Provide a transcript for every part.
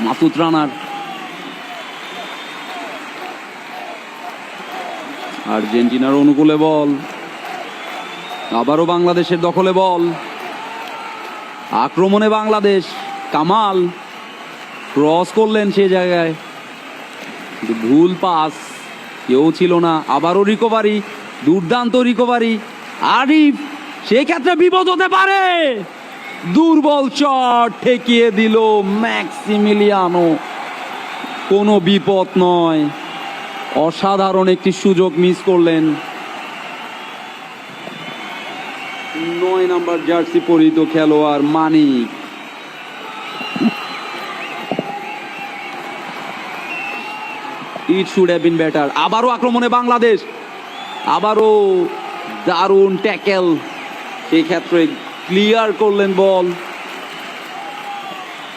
মাসুদ রানার। আর্জেন্টিনার অনুকূলে বল, আবারও বাংলাদেশের দখলে বল, আক্রমণে বাংলাদেশ। কামাল ক্রস করলেন সে জায়গায়, কিন্তু ভুল পাস, কেউ ছিল না। আবারও রিকভারি, দুর্দান্ত রিকভারি। আরিফ, সেক্ষেত্রে বিপদ হতে পারে। দুর্বল শট ঠেকিয়ে দিল ম্যাক্সিমিলিয়ানো। কোনো বিপদ নয়, অসাধারণ একটি সুযোগ মিস করলেন। 9 নাম্বার জার্সি পরিহিত খেলোয়াড় Manik. It should have been better. আবারও আক্রমণে বাংলাদেশ, আবারও দারুণ ট্যাকেল, সেই ক্ষেত্রে ক্লিয়ার করলেন বল।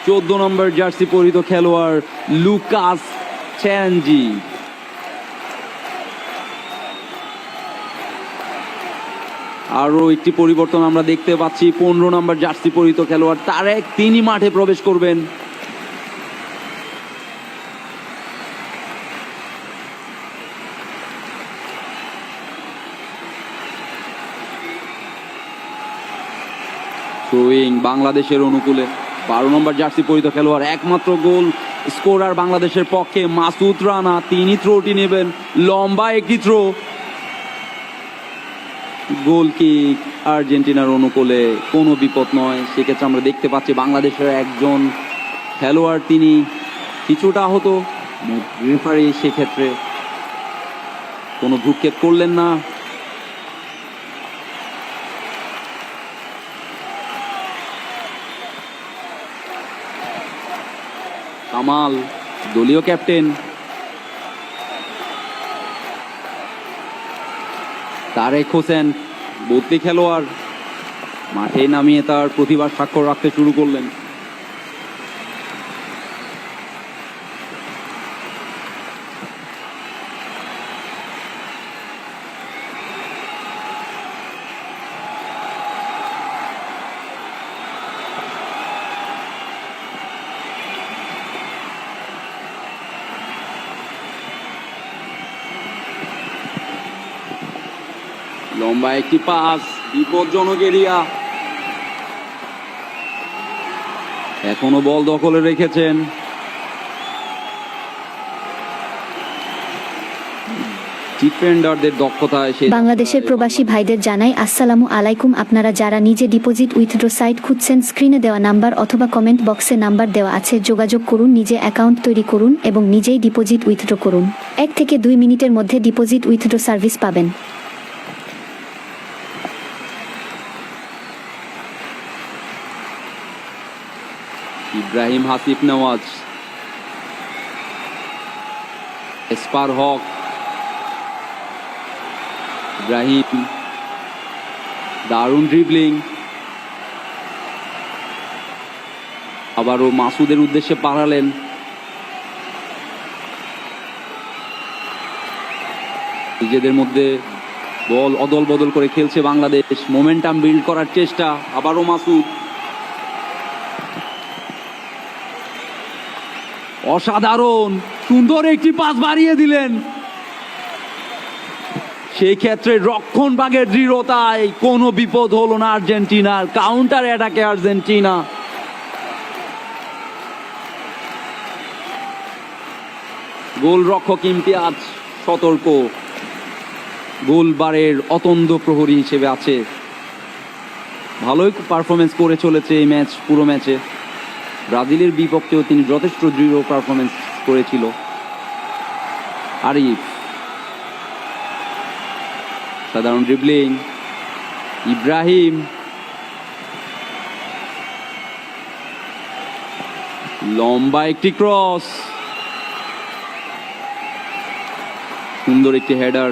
14 নম্বর জার্সি পরিহিত খেলোয়াড় লুকাস চ্যানজি। আরও একটি পরিবর্তন আমরা দেখতে পাচ্ছি। 15 নম্বর জার্সি পরিহিত খেলোয়াড় তারেক, তিনি মাঠে প্রবেশ করবেন। বাংলাদেশের অনুকূলে 12 নম্বর জার্সি পরিহিত খেলোয়াড়, একমাত্র গোল স্কোরার বাংলাদেশের পক্ষে মাসুদ রানা, তিনি থ্রোটি নেবেন। লম্বা একটি থ্রো, গোল কিক আর্জেন্টিনার অনুকূলে, কোনো বিপদ নয়। সেক্ষেত্রে আমরা দেখতে পাচ্ছি বাংলাদেশের একজন খেলোয়াড় তিনি কিছুটা আহত। রেফারি সেক্ষেত্রে কোনো ভ্রুক্ষেপ করলেন না। কামাল, দলীয় ক্যাপ্টেন। তারেক হোসেন, বদলি খেলোয়াড়, মাঠে নামিয়ে তার প্রতিভার স্বাক্ষর রাখতে শুরু করলেন। লম্বা একটি পাস, বিপজ্জনক এরিয়া। এখনো বল দখলে রেখেছেন ডিফেন্ডারদের দক্ষতায়। বাংলাদেশের প্রবাসী ভাইদের জানাই আসসালামু আলাইকুম। আপনারা যারা নিজে ডিপোজিট উইথড্র সাইট খুঁজছেন, স্ক্রিনে দেওয়া নাম্বার অথবা কমেন্ট বক্সে নাম্বার দেওয়া আছে, যোগাযোগ করুন, নিজে অ্যাকাউন্ট তৈরি করুন এবং নিজেই ডিপোজিট উইথড্র করুন। 1 থেকে 2 মিনিটের মধ্যে ডিপোজিট উইথড্র সার্ভিস পাবেন। ইব্রাহিম হাসিফ নওয়াজ, এসপার হক, ইব্রাহিম, দারুণ ড্রিবলিং। আবারও মাসুদের উদ্দেশ্যে পাঠালেন। নিজেদের মধ্যে বল অদল বদল করে খেলছে বাংলাদেশ, মোমেন্টাম বিল্ড করার চেষ্টা। আবারও মাসুদ, অসাধারণ সুন্দর একটি পাস বাড়িয়ে দিলেন। সেই ক্ষেত্রে রক্ষণ ভাগের দৃঢ়তায় কোনো বিপদ হলো না আর্জেন্টিনার। কাউন্টার অ্যাটাকে আর্জেন্টিনা। গোলরক্ষক ইমতিয়াজ সতর্ক, গোলবারের অতন্দ্র প্রহরী হিসেবে আছে। ভালোই পারফরমেন্স করে চলেছে এই ম্যাচ, পুরো ম্যাচে। ব্রাজিলের বিপক্ষেও তিনি যথেষ্ট দৃঢ় পারফরমেন্স করেছিল। আরিফ, সাধারণ ড্রিবলিং। ইব্রাহিম, লম্বা একটি ক্রস, সুন্দর একটি হেডার,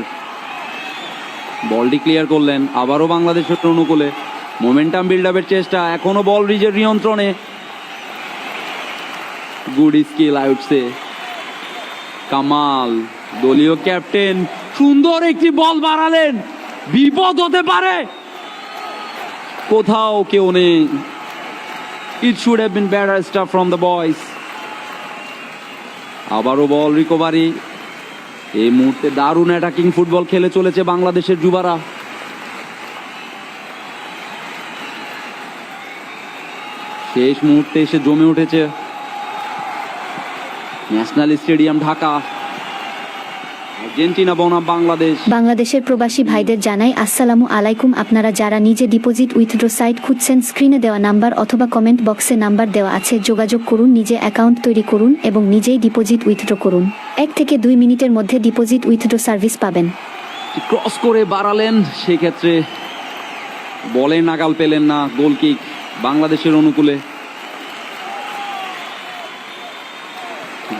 বলটি ক্লিয়ার করলেন। আবারও বাংলাদেশের অনুকূলে মোমেন্টাম বিল্ড আপের চেষ্টা, এখনো বল রিজের নিয়ন্ত্রণে। Good skill I would say. Kamal, দলীয় ক্যাপ্টেন, সুন্দর একটি বল বাড়ালেন, বিপদ হতে পারে, কোথাও কেউ নেই। ইট should have been better staff from the boys. আবারও বল রিকভারি। এই মুহূর্তে দারুণ অ্যাটাকিং ফুটবল খেলে চলেছে বাংলাদেশের যুবারা। শেষ মুহূর্তে এসে জমে উঠেছে ন্যাশনাল স্টেডিয়াম ঢাকা। আর্জেন্টিনা বনাম বাংলাদেশ। বাংলাদেশের প্রবাসী ভাইদের জানাই আসসালামু আলাইকুম। আপনারা যারা নিজে ডিপোজিট উইথড্র সাইট খুঁজছেন, স্ক্রিনে দেওয়া নাম্বার অথবা কমেন্ট বক্সে নাম্বার দেওয়া আছে, যোগাযোগ করুন, নিজে অ্যাকাউন্ট তৈরি করুন এবং নিজেই ডিপোজিট উইথড্র করুন। 1 থেকে 2 মিনিটের মধ্যে ডিপোজিট উইথড্র সার্ভিস পাবেন। ক্রস করে বাড়ালেন, সেক্ষেত্রে বলে নাগাল পেলেন না। গোল কিক বাংলাদেশের অনুকূলে।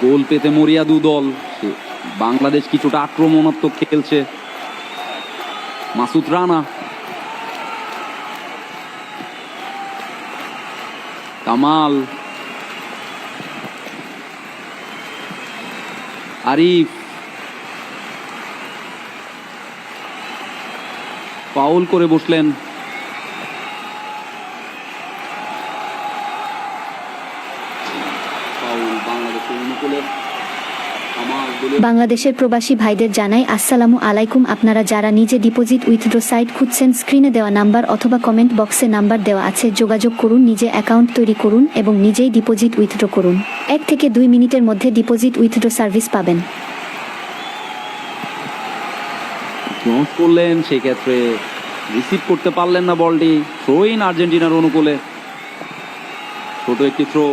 গোল পেতে মরিয়া দু দল। বাংলাদেশ কিছুটা আক্রমণাত্মক খেলছে। মাসুদ রানা, কামাল, আরিফ, ফাউল করে বসলেন। ফাউল বাংলাদেশের অনুকূলে। বাংলাদেশের প্রবাসী ভাইদের জানাই আসসালামু আলাইকুম। আপনারা যারা নিজে ডিপোজিট উইথড্র সাইট খুঁজছেন, স্ক্রিনে দেওয়া নাম্বার অথবা কমেন্ট বক্সে নাম্বার দেওয়া আছে, যোগাযোগ করুন, নিজে অ্যাকাউন্ট তৈরি করুন এবং নিজেই ডিপোজিট উইথড্র করুন। 1 থেকে 2 মিনিটের মধ্যে ডিপোজিট উইথড্র সার্ভিস পাবেন। ক্রস করলেন, সেক্ষেত্রে রিসিভ করতে পারলেন না বলটি। থ্রো ইন আর্জেন্টিনার অনুকূলে। ছোট একটি থ্রো।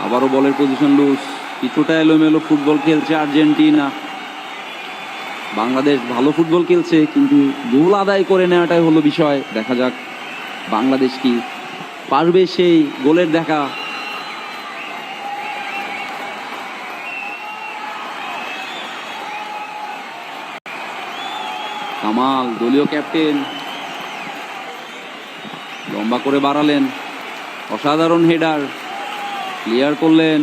আবারও বলের পজিশন লুজ। কিছুটা এলোমেলো ফুটবল খেলছে আর্জেন্টিনা। বাংলাদেশ ভালো ফুটবল খেলছে, কিন্তু গোল আদায় করে নেওয়াটাই হলো বিষয়। দেখা যাক বাংলাদেশ কি পারবে সেই গোলের দেখা। কামাল, দলীয় ক্যাপ্টেন, লম্বা করে বাড়ালেন। অসাধারণ হেডার, ক্লিয়ার করলেন।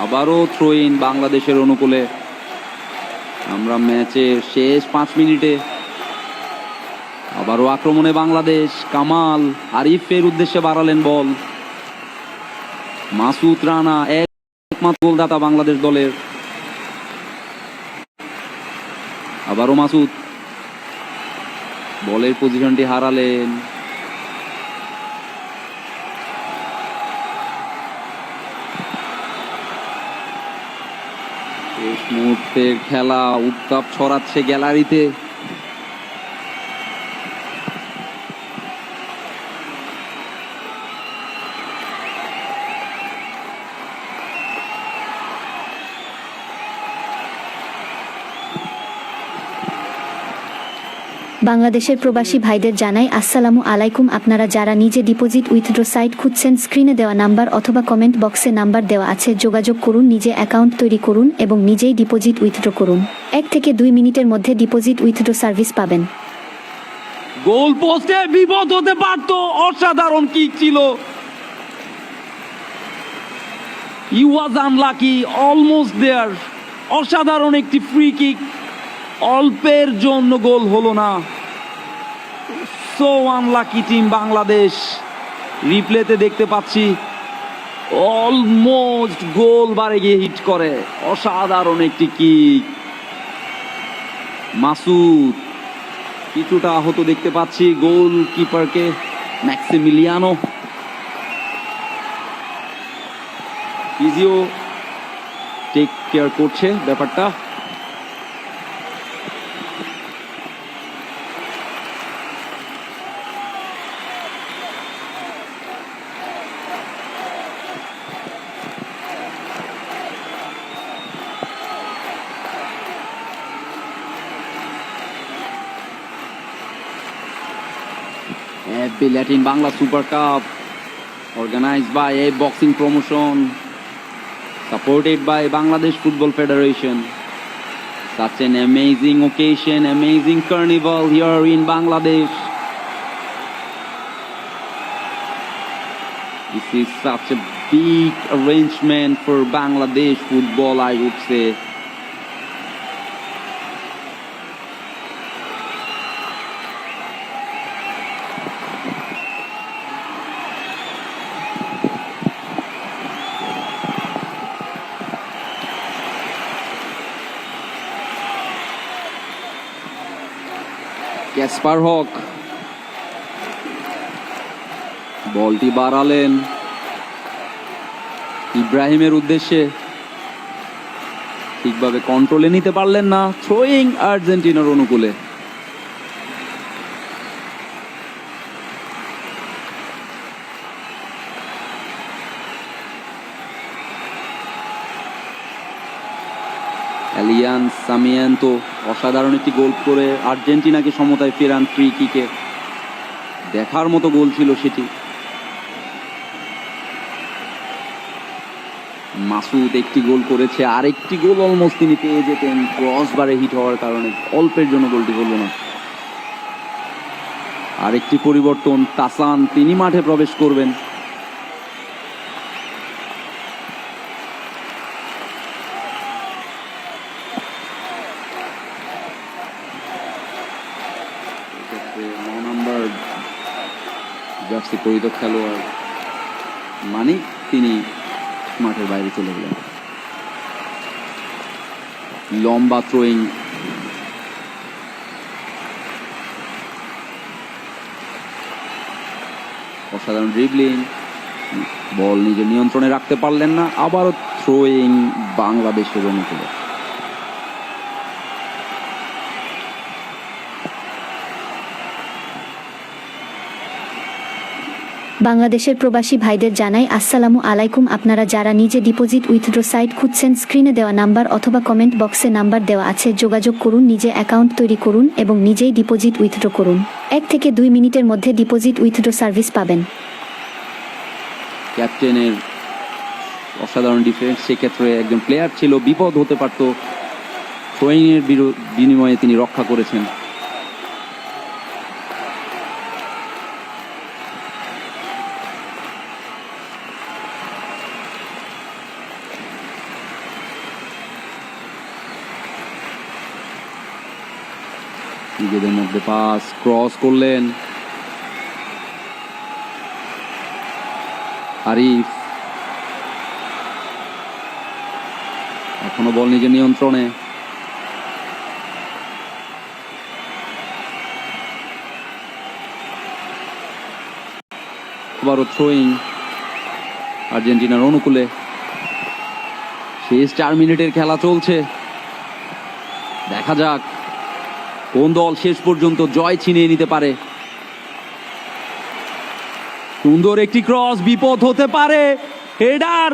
আবারও থ্রো ইন বাংলাদেশের অনুকূলে। আমরা ম্যাচের শেষ 5 মিনিটে। আবারও আক্রমণে বাংলাদেশ। কামাল, আরিফের উদ্দেশ্যে বাড়ালেন বল। মাসুদ রানা একমাত্র গোলদাতা বাংলাদেশ দলের। আবারও মাসুদ বলের পজিশনটি হারালেন। শেষ মুহূর্তের খেলা, উত্তাপ ছড়াচ্ছে গ্যালারিতে। বাংলাদেশের প্রবাসী ভাইদের জানাই আসসালামু আলাইকুম। আপনারা যারা নিজে ডিপোজিট উইথড্র সাইট খুঁজছেন, স্ক্রিনে দেওয়া নাম্বার অথবা কমেন্ট বক্সে নাম্বার দেওয়া আছে, যোগাযোগ করুন, নিজে অ্যাকাউন্ট তৈরি করুন এবং নিজেই ডিপোজিট উইথড্র করুন। 1 থেকে 2 মিনিটের মধ্যে ডিপোজিট উইথড্র সার্ভিস পাবেন। গোল পোস্টে বিপদ হতে পারত। অসাধারণ কিক ছিল। He was unlucky, almost there. অসাধারণ একটি ফ্রি কিক, অল্পের জন্য গোল হলো না। So unlucky team Bangladesh. রিপ্লেতে দেখতে পাচ্ছি অলমোস্ট গোল বারে গিয়ে হিট করে। অসাধারণ একটি কিক। মাসুদ কিছুটা আহত দেখতে পাচ্ছি গোল কিপারকে, ম্যাক্সিমিলিয়ানো। ফিজিও টেক কেয়ার করছে ব্যাপারটা। FB Latin Bangla Super Cup, organized by a boxing promotion, supported by Bangladesh Football Federation. Such an amazing occasion, amazing carnival here in Bangladesh. This is such a big arrangement for Bangladesh football, I would say. Kasper হক বলটি বাড়ালেন ইব্রাহিমের উদ্দেশ্যে, ঠিকভাবে কন্ট্রোলে নিতে পারলেন না। থ্রোয়িং আর্জেন্টিনার অনুকূলে। এলিয়ান সামিয়ান্তো অসাধারণ একটি গোল করে আর্জেন্টিনাকে সমতায় ফেরান ফ্রি কিকে। দেখার মতো গোল ছিল সেটি। মাসুদ একটি গোল করেছে, আরেকটি গোল অলমোস্ট তিনি পেয়ে যেতেন, ক্রস বারে হিট হওয়ার কারণে অল্পের জন্য গোলটি হলো না। আরেকটি পরিবর্তন, তাসান তিনি মাঠে প্রবেশ করবেন। নাম্বার জার্সি পরিহিত খেলোয়াড় মানিক তিনি মাঠের বাইরে চলে গেলেন। লম্বা থ্রোয়িং, অসাধারণ ড্রিবলিং, বল নিজের নিয়ন্ত্রণে রাখতে পারলেন না। আবারও থ্রোয়িং বাংলাদেশের অনুকূলে। বাংলাদেশের প্রবাসী ভাইদের জানাই আসসালামু আলাইকুম। আপনারা যারা নিজে ডিপোজিট উইথড্র সাইট খুঁজছেন, স্ক্রিনে দেওয়া নাম্বার অথবা কমেন্ট বক্সে নাম্বার দেওয়া আছে, যোগাযোগ করুন, নিজে অ্যাকাউন্ট তৈরি করুন এবং নিজেই ডিপোজিট উইথড্র করুন। 1 থেকে 2 মিনিটের মধ্যে ডিপোজিট উইথড্র সার্ভিস পাবেন। ক্যাপ্টেনের অসাধারণ ডিফেন্স, সেক্ষেত্রে একজন প্লেয়ার ছিল, বিপদ হতে পারত, থ্রোয়িং এর বিনিময়ে তিনি রক্ষা করেছেন। নিজেদের মধ্যে পাস, ক্রস করলেন আরিফ, এখনো বল নিজের নিয়ন্ত্রণে। আবারও থ্রোয়িং আর্জেন্টিনার অনুকূলে। শেষ 4 মিনিটের খেলা চলছে, দেখা যাক কোন দল শেষ পর্যন্ত জয় ছিনিয়ে নিতে পারে। সুন্দর একটি ক্রস, বিপদ হতে পারে। হেডার,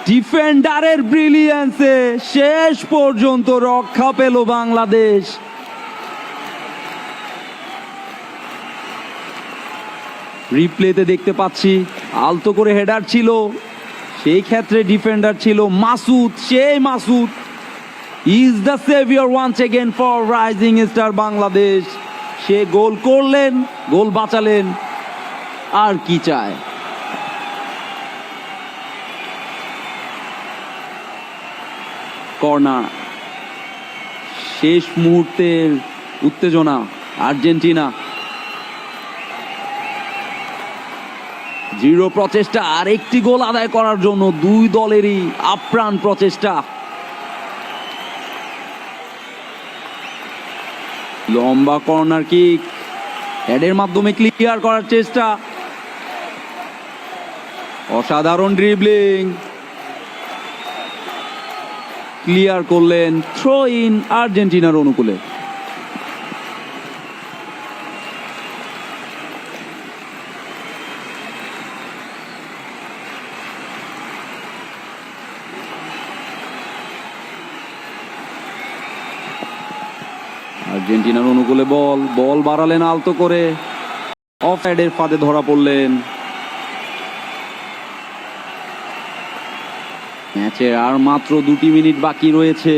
ডিফেন্ডারের ব্রিলিয়ান্সে শেষ পর্যন্ত রক্ষা পেল বাংলাদেশ। রিপ্লেতে দেখতে পাচ্ছি আলতো করে হেডার ছিল, সেই ক্ষেত্রে ডিফেন্ডার ছিল মাসুদ। সেই Masud is the savior once again for Rising Star Bangladesh. সে গোল করলেন, গোল বাঁচালেন, আর কি চায়। কর্নার, শেষ মুহূর্তের উত্তেজনা আর্জেন্টিনা। দৃঢ় প্রচেষ্টা আর একটি গোল আদায় করার জন্য দুই দলেরই আপ্রাণ প্রচেষ্টা। লম্বা কর্নার কিক, হেডের মাধ্যমে ক্লিয়ার করার চেষ্টা, অসাধারণ ড্রিবলিং, ক্লিয়ার করলেন। থ্রো ইন আর্জেন্টিনার অনুকূলে। আর্জেন্টিনার অনুকূলে বল বাড়ালেন আলতো করে, অফ সাইডের ফাঁদে ধরা পড়লেন। ম্যাচের আর মাত্র 2 মিনিট বাকি রয়েছে।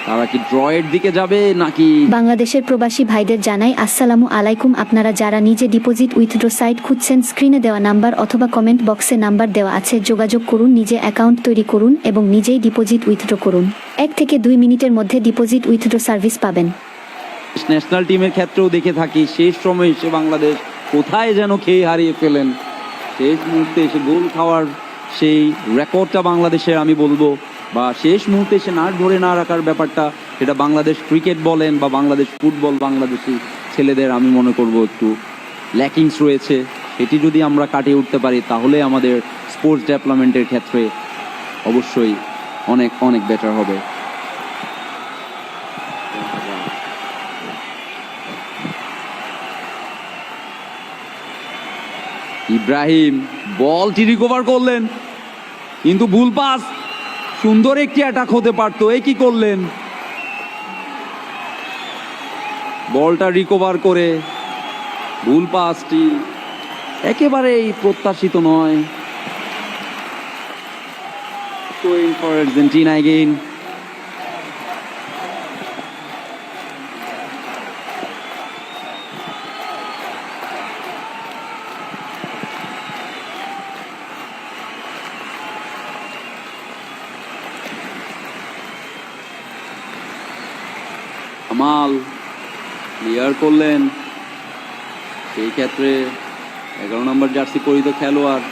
তারা কি ড্রয়ের দিকে যাবে নাকি? বাংলাদেশের প্রবাসী ভাইদের জানাই আসসালামু আলাইকুম। আপনারা যারা নিজে ডিপোজিট উইথড্র সাইট খুঁজছেন, স্ক্রিনে দেওয়া নাম্বার অথবা কমেন্ট বক্সে নাম্বার দেওয়া আছে, যোগাযোগ করুন, নিজে অ্যাকাউন্ট তৈরি করুন এবং নিজেই ডিপোজিট উইথড্র করুন। 1 থেকে 2 মিনিটের মধ্যে ডিপোজিট উইথড্র সার্ভিস পাবেন। ন্যাশনাল টিমের ক্ষেত্রেও দেখে থাকি, শেষ সময় এসে বাংলাদেশ কোথায় যেন খেয়ে হারিয়ে ফেলেন। শেষ মুহূর্তে এসে গোল খাওয়ার সেই রেকর্ডটা বাংলাদেশের আমি বলবো বা শেষ মুহূর্তে সে নাট ধরে না রাখার ব্যাপারটা, সেটা বাংলাদেশ ক্রিকেট বলেন বা বাংলাদেশ ফুটবল, বাংলাদেশি ছেলেদের আমি মনে করব একটু ল্যাকিংস রয়েছে। সেটি যদি আমরা কাটিয়ে উঠতে পারি তাহলে আমাদের স্পোর্টস ডেভেলপমেন্টের ক্ষেত্রে অবশ্যই অনেক অনেক বেটার হবে। ইব্রাহিম বলটি রিকভার করলেন, কিন্তু ভুল পাস। সুন্দর একটি অ্যাটাক হতে পারতো, এই কি করলেন? বলটা রিকভার করে ভুল পাসটি একেবারেই প্রত্যাশিত নয়। Going for Argentina again. Kamal clear করলেন, সেই ক্ষেত্রে 11 নম্বর জার্সি পরিহিত খেলোয়াড়।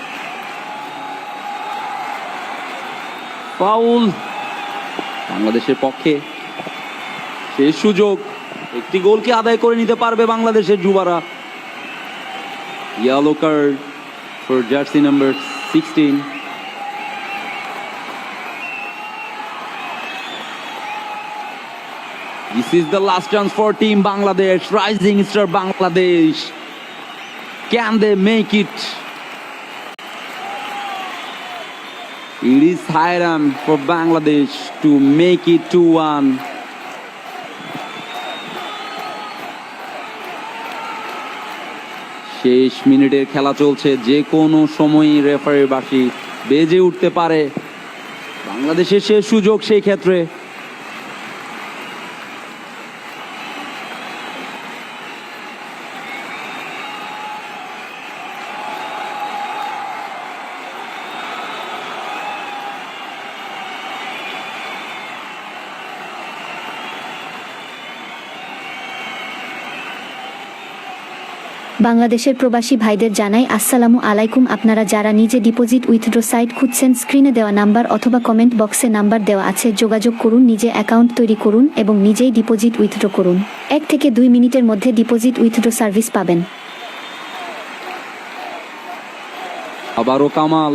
ফাউল বাংলাদেশের পক্ষে। শেষ সুযোগ, একটি গোলকে আদায় করে নিতে পারবে বাংলাদেশের যুবারা। Yellow card for jersey number 16। This is the last chance for Team Bangladesh, Rising Star Bangladesh. Can they make it? It is high time for Bangladesh to make it 2-1. শেষ মিনিটের খেলা চলছে, যে কোনো সময়ই রেফারির বাঁশি বেজে উঠতে পারে। বাংলাদেশের শেষ সুযোগ সেই ক্ষেত্রে। বাংলাদেশের প্রবাসী ভাইদের জানাই আসসালামু আলাইকুম। আপনারা যারা নিজে ডিপোজিট উইথড্র সাইট খুঁজছেন, স্ক্রিনে দেওয়া নাম্বার অথবা কমেন্ট বক্সে নাম্বার দেওয়া আছে, যোগাযোগ করুন, নিজে অ্যাকাউন্ট তৈরি করুন এবং নিজেই ডিপোজিট উইথড্র করুন। 1 থেকে 2 মিনিটের মধ্যে ডিপোজিট উইথড্র সার্ভিস পাবেন। আবারও কামাল,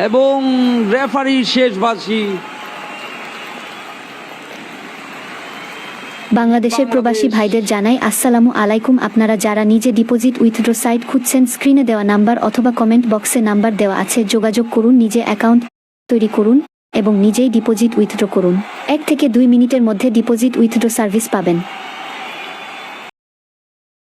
এবং রেফারির শেষ বাঁশি। বাংলাদেশের প্রবাসী ভাইদের জানাই আসসালামু আলাইকুম। আপনারা যারা নিজে ডিপোজিট উইথড্র সাইট খুঁজছেন, স্ক্রিনে দেওয়া নাম্বার অথবা কমেন্ট বক্সে নাম্বার দেওয়া আছে, যোগাযোগ করুন, নিজে অ্যাকাউন্ট তৈরি করুন এবং নিজেই ডিপোজিট উইথড্র করুন। 1 থেকে 2 মিনিটের মধ্যে ডিপোজিট উইথড্র সার্ভিস পাবেন।